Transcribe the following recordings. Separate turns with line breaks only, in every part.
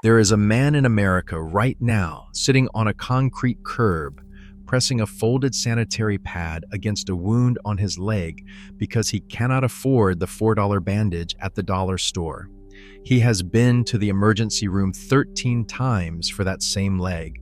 There is a man in America right now sitting on a concrete curb, pressing a folded sanitary pad against a wound on his leg because he cannot afford the $4 bandage at the dollar store. He has been to the emergency room 13 times for that same leg.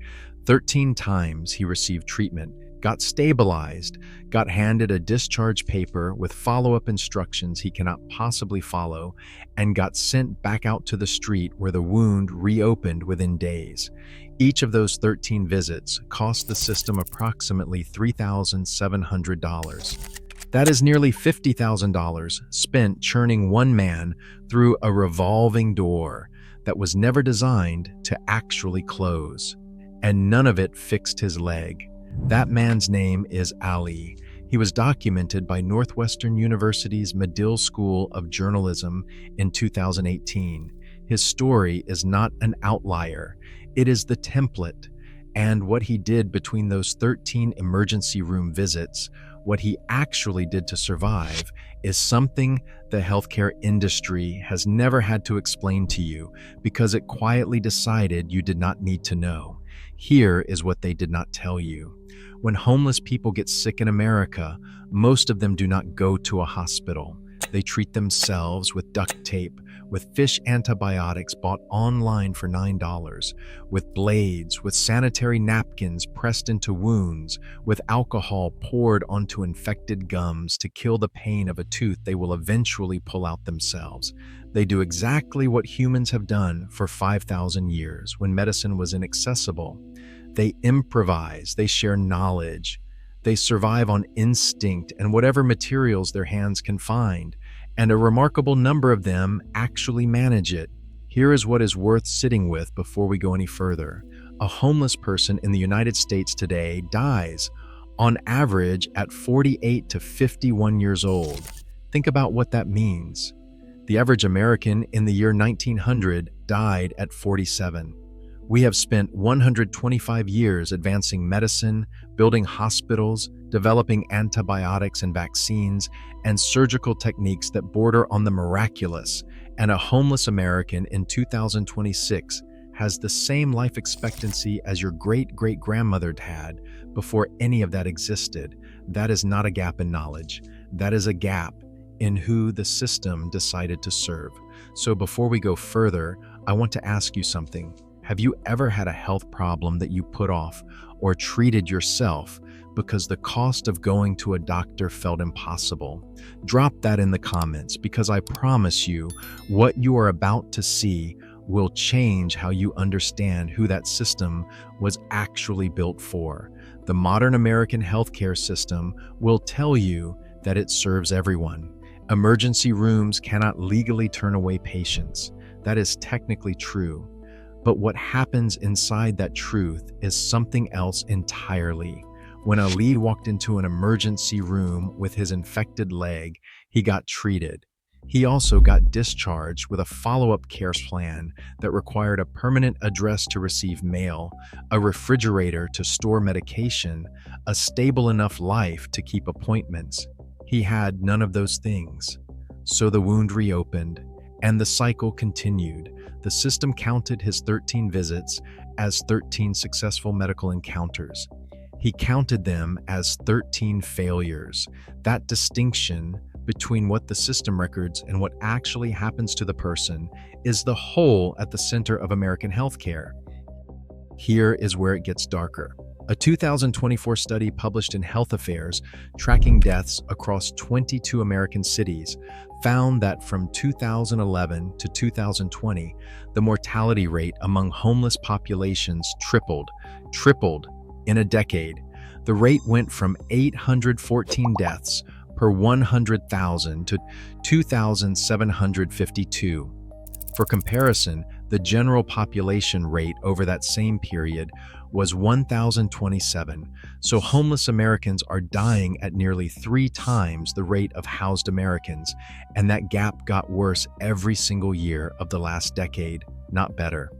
13 times he received treatment, got stabilized, got handed a discharge paper with follow-up instructions he cannot possibly follow, and got sent back out to the street where the wound reopened within days. Each of those 13 visits cost the system approximately $3,700. That is nearly $50,000 spent churning one man through a revolving door that was never designed to actually close. And none of it fixed his leg. That man's name is Ali. He was documented by Northwestern University's Medill School of Journalism in 2018. His story is not an outlier. It is the template. And what he did between those 13 emergency room visits, what he actually did to survive, is something the healthcare industry has never had to explain to you because it quietly decided you did not need to know. Here is what they did not tell you. When homeless people get sick in America, most of them do not go to a hospital. They treat themselves with duct tape, with fish antibiotics bought online for $9, with blades, with sanitary napkins pressed into wounds, with alcohol poured onto infected gums to kill the pain of a tooth they will eventually pull out themselves. They do exactly what humans have done for 5,000 years when medicine was inaccessible. They improvise, they share knowledge, they survive on instinct and whatever materials their hands can find, and a remarkable number of them actually manage it. Here is what is worth sitting with before we go any further. A homeless person in the United States today dies, on average, at 48 to 51 years old. Think about what that means. The average American in the year 1900 died at 47. We have spent 125 years advancing medicine, building hospitals, developing antibiotics and vaccines, and surgical techniques that border on the miraculous, and a homeless American in 2026 has the same life expectancy as your great-great-grandmother had before any of that existed. That is not a gap in knowledge. That is a gap in who the system decided to serve. So before we go further, I want to ask you something. Have you ever had a health problem that you put off or treated yourself because the cost of going to a doctor felt impossible? Drop that in the comments because I promise you what you are about to see will change how you understand who that system was actually built for. The modern American healthcare system will tell you that it serves everyone. Emergency rooms cannot legally turn away patients. That is technically true. But what happens inside that truth is something else entirely. When Ali walked into an emergency room with his infected leg, he got treated. He also got discharged with a follow-up care plan that required a permanent address to receive mail, a refrigerator to store medication, a stable enough life to keep appointments. He had none of those things. So the wound reopened, and the cycle continued. The system counted his 13 visits as 13 successful medical encounters. He counted them as 13 failures. That distinction between what the system records and what actually happens to the person is the hole at the center of American healthcare. Here is where it gets darker. A 2024 study published in Health Affairs, tracking deaths across 22 American cities, found that from 2011 to 2020, the mortality rate among homeless populations tripled in a decade. The rate went from 814 deaths per 100,000 to 2,752. For comparison, the general population rate over that same period was 1,027, so homeless Americans are dying at nearly 3 times the rate of housed Americans, and that gap got worse every single year of the last decade, not better.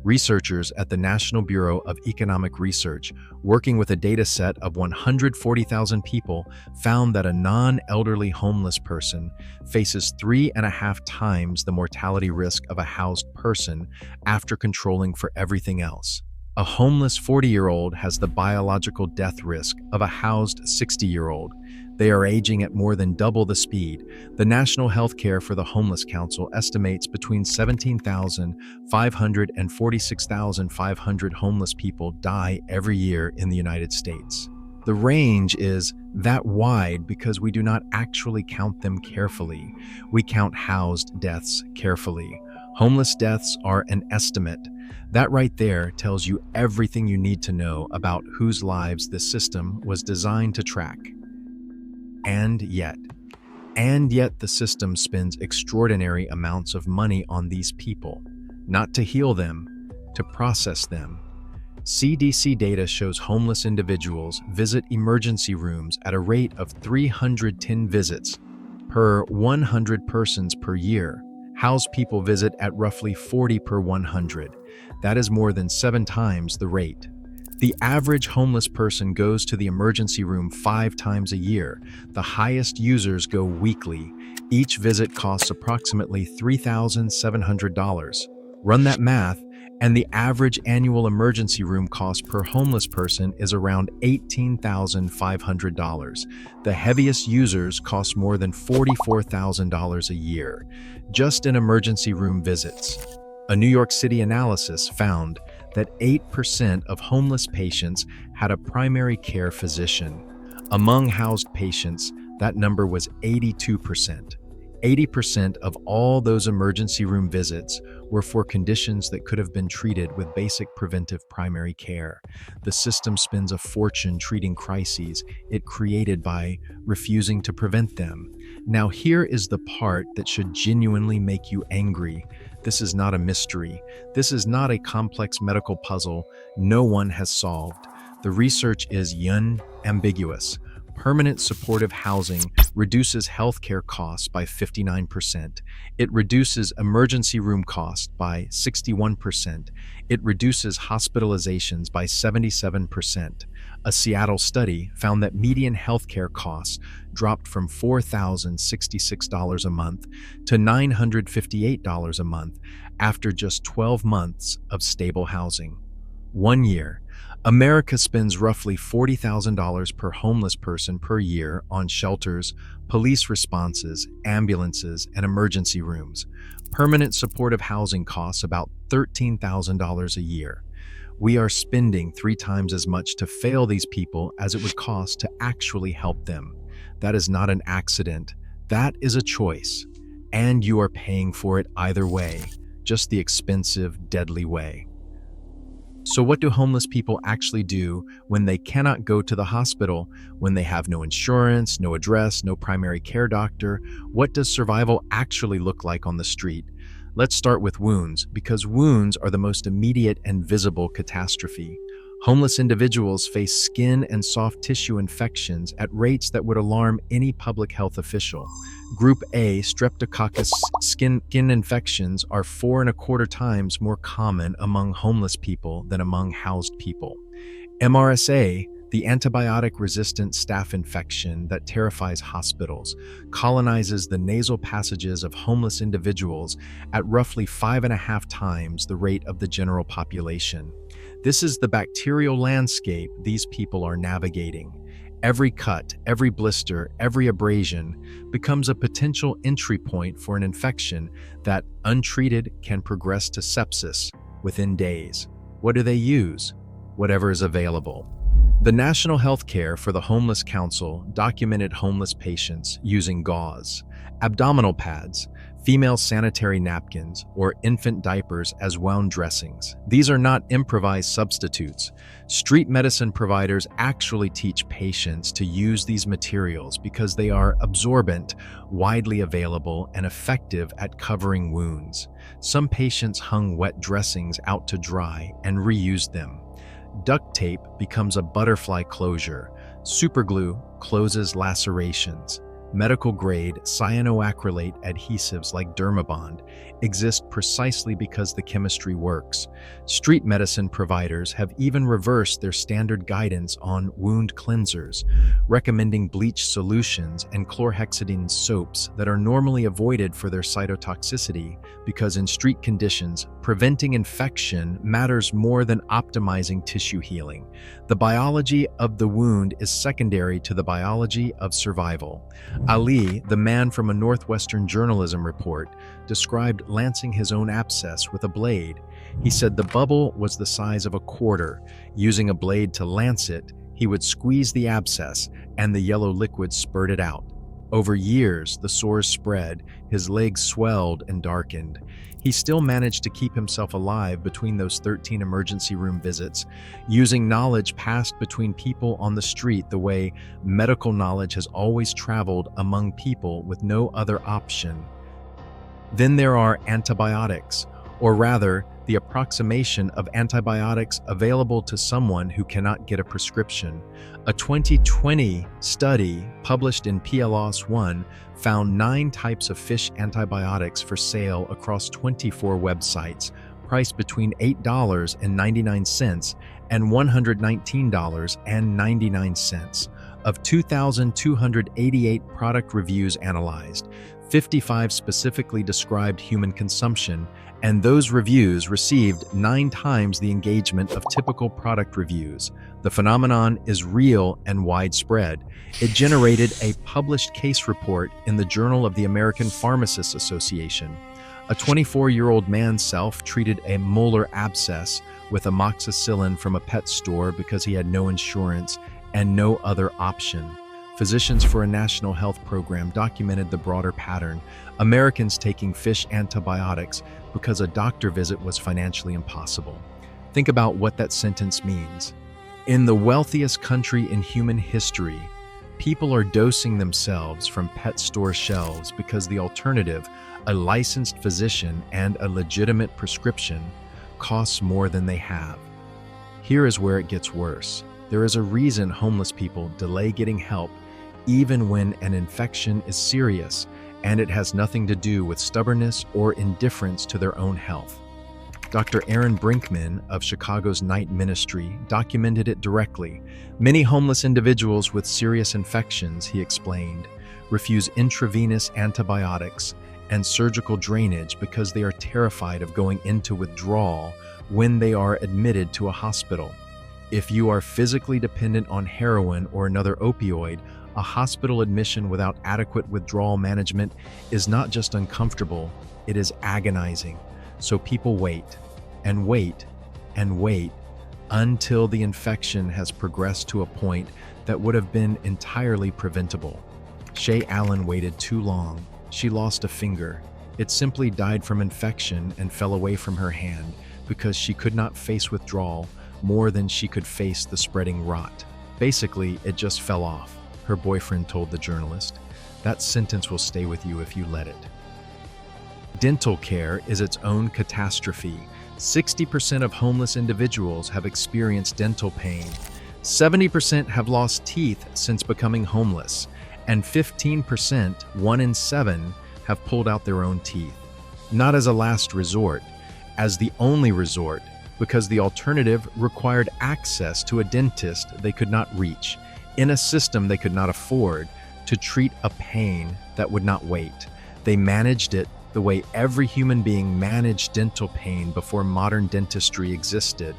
Researchers at the National Bureau of Economic Research, working with a data set of 140,000 people, found that a non-elderly homeless person faces 3.5 times the mortality risk of a housed person after controlling for everything else. A homeless 40-year-old has the biological death risk of a housed 60-year-old. They are aging at more than double the speed. The National Healthcare for the Homeless Council estimates between 17,500 and 46,500 homeless people die every year in the United States. The range is that wide because we do not actually count them carefully. We count housed deaths carefully. Homeless deaths are an estimate. That right there tells you everything you need to know about whose lives this system was designed to track. And yet the system spends extraordinary amounts of money on these people, not to heal them, to process them. CDC data shows homeless individuals visit emergency rooms at a rate of 310 visits per 100 persons per year. Housed people visit at roughly 40 per 100. That is more than 7 times the rate. The average homeless person goes to the emergency room 5 times a year. The highest users go weekly. Each visit costs approximately $3,700. Run that math, and the average annual emergency room cost per homeless person is around $18,500. The heaviest users cost more than $44,000 a year, just in emergency room visits. A New York City analysis found that 8% of homeless patients had a primary care physician. Among housed patients, that number was 82%. 80% of all those emergency room visits were for conditions that could have been treated with basic preventive primary care. The system spends a fortune treating crises it created by refusing to prevent them. Now, here is the part that should genuinely make you angry. This is not a mystery. This is not a complex medical puzzle no one has solved. The research is unambiguous. Permanent supportive housing reduces healthcare costs by 59%. It reduces emergency room costs by 61%. It reduces hospitalizations by 77%. A Seattle study found that median healthcare costs dropped from $4,066 a month to $958 a month after just 12 months of stable housing. 1 year. America spends roughly $40,000 per homeless person per year on shelters, police responses, ambulances, and emergency rooms. Permanent supportive housing costs about $13,000 a year. We are spending 3 times as much to fail these people as it would cost to actually help them. That is not an accident. That is a choice. And you are paying for it either way, just the expensive, deadly way. So what do homeless people actually do when they cannot go to the hospital, when they have no insurance, no address, no primary care doctor? What does survival actually look like on the street? Let's start with wounds, because wounds are the most immediate and visible catastrophe. Homeless individuals face skin and soft tissue infections at rates that would alarm any public health official. Group A streptococcus skin infections are 4.25 times more common among homeless people than among housed people. MRSA, the antibiotic-resistant staph infection that terrifies hospitals, colonizes the nasal passages of homeless individuals at roughly 5.5 times the rate of the general population. This is the bacterial landscape these people are navigating. Every cut, every blister, every abrasion becomes a potential entry point for an infection that, untreated, can progress to sepsis within days. What do they use? Whatever is available. The National Healthcare for the Homeless Council documented homeless patients using gauze, abdominal pads, female sanitary napkins, or infant diapers as wound dressings. These are not improvised substitutes. Street medicine providers actually teach patients to use these materials because they are absorbent, widely available, and effective at covering wounds. Some patients hung wet dressings out to dry and reused them. Duct tape becomes a butterfly closure. Superglue closes lacerations. Medical-grade cyanoacrylate adhesives like Dermabond exist precisely because the chemistry works. Street medicine providers have even reversed their standard guidance on wound cleansers, recommending bleach solutions and chlorhexidine soaps that are normally avoided for their cytotoxicity because in street conditions, preventing infection matters more than optimizing tissue healing. The biology of the wound is secondary to the biology of survival. Ali, the man from a Northwestern journalism report, described lancing his own abscess with a blade. He said the bubble was the size of a quarter. Using a blade to lance it, he would squeeze the abscess and the yellow liquid spurted out. Over years, the sores spread, his legs swelled and darkened. He still managed to keep himself alive between those 13 emergency room visits, using knowledge passed between people on the street the way medical knowledge has always traveled among people with no other option. Then there are antibiotics, or rather, the approximation of antibiotics available to someone who cannot get a prescription. A 2020 study published in PLOS One found 9 types of fish antibiotics for sale across 24 websites, priced between $8.99 and $119.99. Of 2,288 product reviews analyzed, 55 specifically described human consumption, and those reviews received 9 times the engagement of typical product reviews. The phenomenon is real and widespread. It generated a published case report in the Journal of the American Pharmacists Association. A 24-year-old man self-treated a molar abscess with amoxicillin from a pet store because he had no insurance and no other option. Physicians for a national health program documented the broader pattern: Americans taking fish antibiotics because a doctor visit was financially impossible. Think about what that sentence means. In the wealthiest country in human history, people are dosing themselves from pet store shelves because the alternative, a licensed physician and a legitimate prescription, costs more than they have. Here is where it gets worse. There is a reason homeless people delay getting help even when an infection is serious, and it has nothing to do with stubbornness or indifference to their own health. Dr. Aaron Brinkman of Chicago's Night Ministry documented it directly. Many homeless individuals with serious infections, he explained, refuse intravenous antibiotics and surgical drainage because they are terrified of going into withdrawal when they are admitted to a hospital. If you are physically dependent on heroin or another opioid, a hospital admission without adequate withdrawal management is not just uncomfortable, it is agonizing. So people wait and wait and wait until the infection has progressed to a point that would have been entirely preventable. Shay Allen waited too long. She lost a finger. It simply died from infection and fell away from her hand because she could not face withdrawal more than she could face the spreading rot. Basically, it just fell off, her boyfriend told the journalist. That sentence will stay with you if you let it. Dental care is its own catastrophe. 60% of homeless individuals have experienced dental pain. 70% have lost teeth since becoming homeless. And 15%, 1 in 7, have pulled out their own teeth. Not as a last resort, as the only resort, because the alternative required access to a dentist they could not reach, in a system they could not afford, to treat a pain that would not wait. They managed it the way every human being managed dental pain before modern dentistry existed.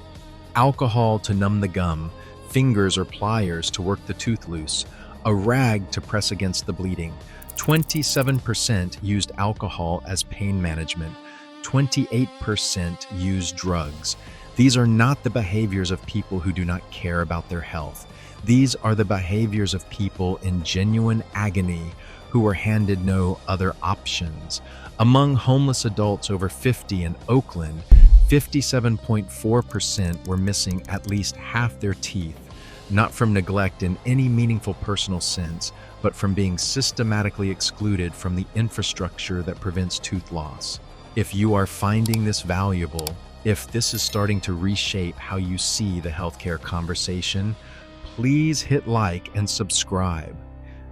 Alcohol to numb the gum, fingers or pliers to work the tooth loose, a rag to press against the bleeding. 27% used alcohol as pain management. 28% used drugs. These are not the behaviors of people who do not care about their health. These are the behaviors of people in genuine agony who were handed no other options. Among homeless adults over 50 in Oakland, 57.4% were missing at least half their teeth, not from neglect in any meaningful personal sense, but from being systematically excluded from the infrastructure that prevents tooth loss. If you are finding this valuable, if this is starting to reshape how you see the healthcare conversation, please hit like and subscribe.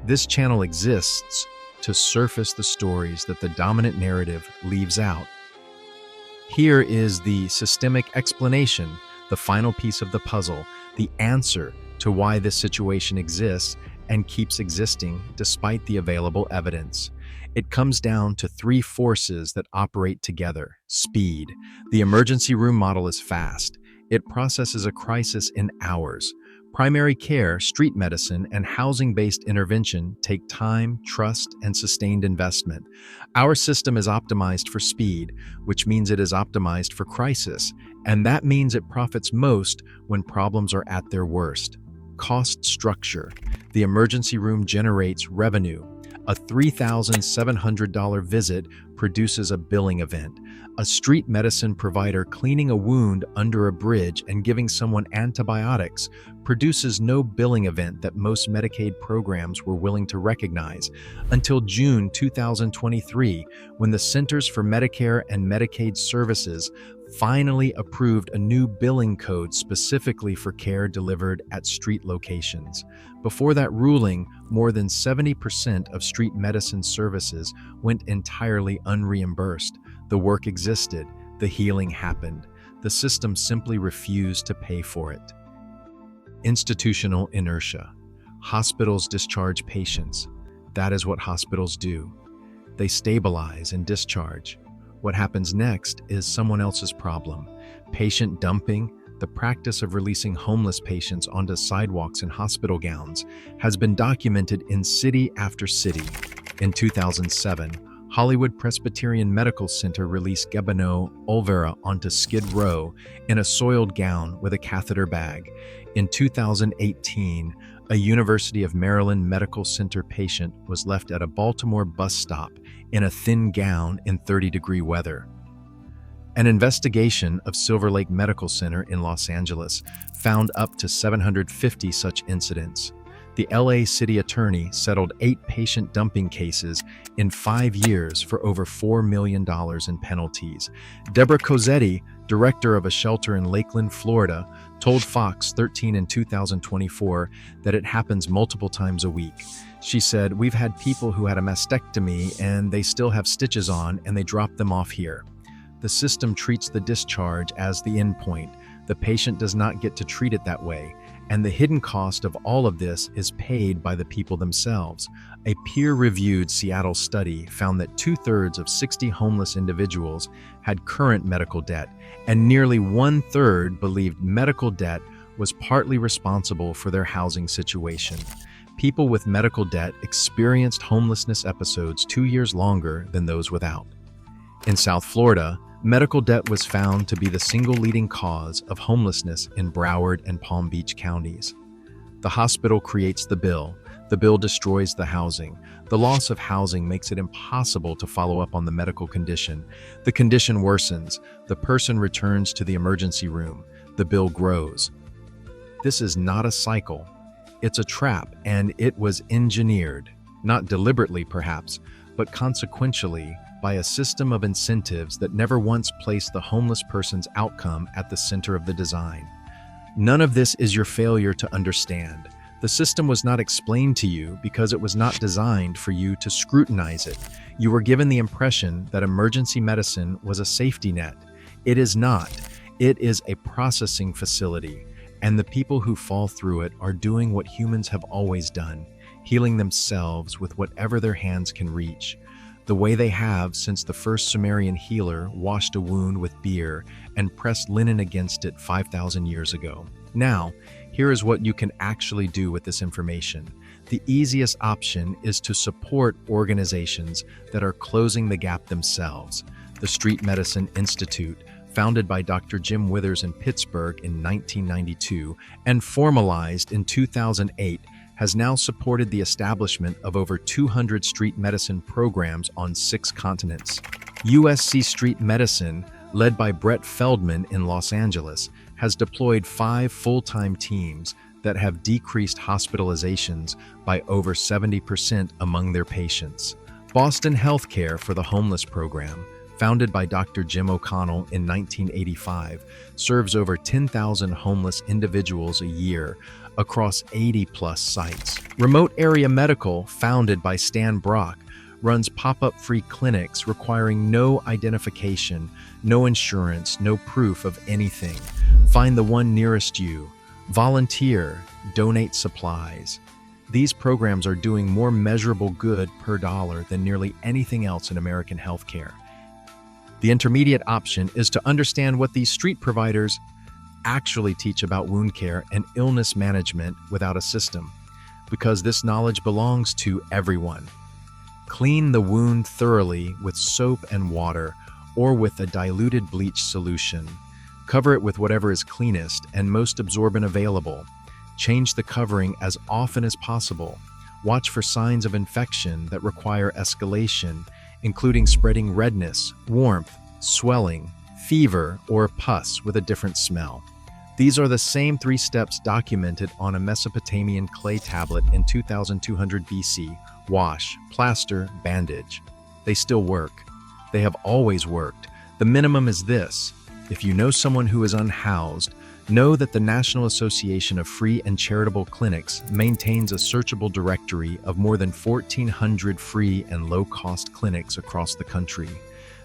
This channel exists to surface the stories that the dominant narrative leaves out. Here is the systemic explanation, the final piece of the puzzle, the answer to why this situation exists and keeps existing despite the available evidence. It comes down to three forces that operate together. Speed. The emergency room model is fast. It processes a crisis in hours. Primary care, street medicine, and housing-based intervention take time, trust, and sustained investment. Our system is optimized for speed, which means it is optimized for crisis, and that means it profits most when problems are at their worst. Cost structure. The emergency room generates revenue. A $3,700 visit produces a billing event. A street medicine provider cleaning a wound under a bridge and giving someone antibiotics produces no billing event that most Medicaid programs were willing to recognize until June 2023, when the Centers for Medicare and Medicaid Services finally approved a new billing code specifically for care delivered at street locations. Before that ruling, more than 70% of street medicine services went entirely unreimbursed. The work existed, the healing happened. The system simply refused to pay for it. Institutional inertia. Hospitals discharge patients. That is what hospitals do. They stabilize and discharge. What happens next is someone else's problem. Patient dumping, the practice of releasing homeless patients onto sidewalks in hospital gowns, has been documented in city after city. In 2007, Hollywood Presbyterian Medical Center released Gebano Olvera onto Skid Row in a soiled gown with a catheter bag. In 2018, a University of Maryland Medical Center patient was left at a Baltimore bus stop in a thin gown in 30-degree weather. An investigation of Silver Lake Medical Center in Los Angeles found up to 750 such incidents. The LA City Attorney settled 8 patient dumping cases in 5 years for over $4 million in penalties. Deborah Cozzetti, director of a shelter in Lakeland, Florida, told Fox 13 in 2024 that it happens multiple times a week. She said, "We've had people who had a mastectomy and they still have stitches on and they drop them off here." The system treats the discharge as the endpoint. The patient does not get to treat it that way, and the hidden cost of all of this is paid by the people themselves. A peer-reviewed Seattle study found that 2/3 of 60 homeless individuals had current medical debt, and nearly 1/3 believed medical debt was partly responsible for their housing situation. People with medical debt experienced homelessness episodes 2 years longer than those without. In South Florida, medical debt was found to be the single leading cause of homelessness in Broward and Palm Beach counties. The hospital creates the bill. The bill destroys the housing. The loss of housing makes it impossible to follow up on the medical condition. The condition worsens. The person returns to the emergency room. The bill grows. This is not a cycle. It's a trap, and it was engineered, not deliberately perhaps, but consequentially, by a system of incentives that never once placed the homeless person's outcome at the center of the design. None of this is your failure to understand. The system was not explained to you because it was not designed for you to scrutinize it. You were given the impression that emergency medicine was a safety net. It is not. It is a processing facility, and the people who fall through it are doing what humans have always done, healing themselves with whatever their hands can reach. The way they have since the first Sumerian healer washed a wound with beer and pressed linen against it 5,000 years ago. Now, here is what you can actually do with this information. The easiest option is to support organizations that are closing the gap themselves. The Street Medicine Institute, founded by Dr. Jim Withers in Pittsburgh in 1992 and formalized in 2008, has now supported the establishment of over 200 street medicine programs on 6 continents. USC Street Medicine, led by Brett Feldman in Los Angeles, has deployed 5 full-time teams that have decreased hospitalizations by over 70% among their patients. Boston Healthcare for the Homeless program, founded by Dr. Jim O'Connell in 1985, serves over 10,000 homeless individuals a year across 80-plus sites. Remote Area Medical, founded by Stan Brock, runs pop-up free clinics requiring no identification, no insurance, no proof of anything. Find the one nearest you. Volunteer. Donate supplies. These programs are doing more measurable good per dollar than nearly anything else in American healthcare. The intermediate option is to understand what these street providers actually teach about wound care and illness management without a system, because this knowledge belongs to everyone. Clean the wound thoroughly with soap and water or with a diluted bleach solution. Cover it with whatever is cleanest and most absorbent available. Change the covering as often as possible. Watch for signs of infection that require escalation, including spreading redness, warmth, swelling, fever, or pus with a different smell. These are the same 3 steps documented on a Mesopotamian clay tablet in 2200 BC. Wash, plaster, bandage. They still work. They have always worked. The minimum is this: if you know someone who is unhoused, know that the National Association of Free and Charitable Clinics maintains a searchable directory of more than 1,400 free and low-cost clinics across the country.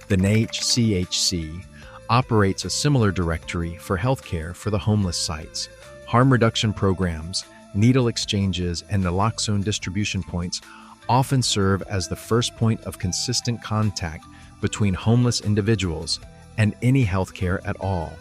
The NHCHC operates a similar directory for healthcare for the homeless sites. Harm reduction programs, needle exchanges, and naloxone distribution points often serve as the first point of consistent contact between homeless individuals and any healthcare at all.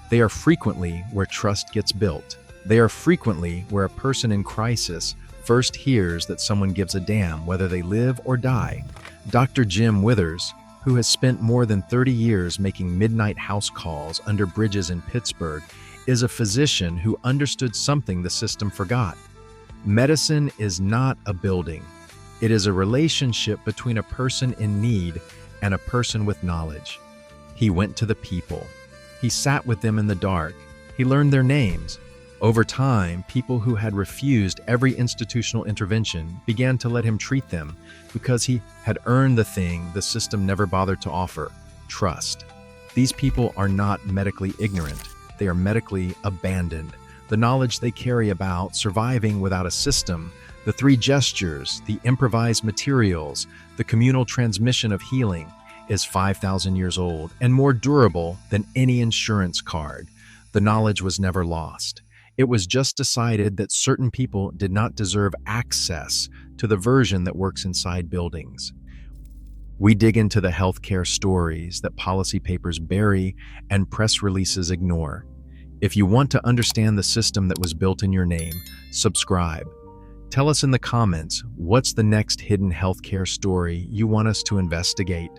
They are frequently where trust gets built. They are frequently where a person in crisis first hears that someone gives a damn whether they live or die. Dr. Jim Withers, who has spent more than 30 years making midnight house calls under bridges in Pittsburgh, is a physician who understood something the system forgot. Medicine is not a building. It is a relationship between a person in need and a person with knowledge. He went to the people. He sat with them in the dark. He learned their names. Over time, people who had refused every institutional intervention began to let him treat them because he had earned the thing the system never bothered to offer: trust. These people are not medically ignorant. They are medically abandoned. The knowledge they carry about surviving without a system, the 3 gestures, the improvised materials, the communal transmission of healing, is 5,000 years old and more durable than any insurance card. The knowledge was never lost. It was just decided that certain people did not deserve access to the version that works inside buildings. We dig into the healthcare stories that policy papers bury and press releases ignore. If you want to understand the system that was built in your name, subscribe. Tell us in the comments, what's the next hidden healthcare story you want us to investigate?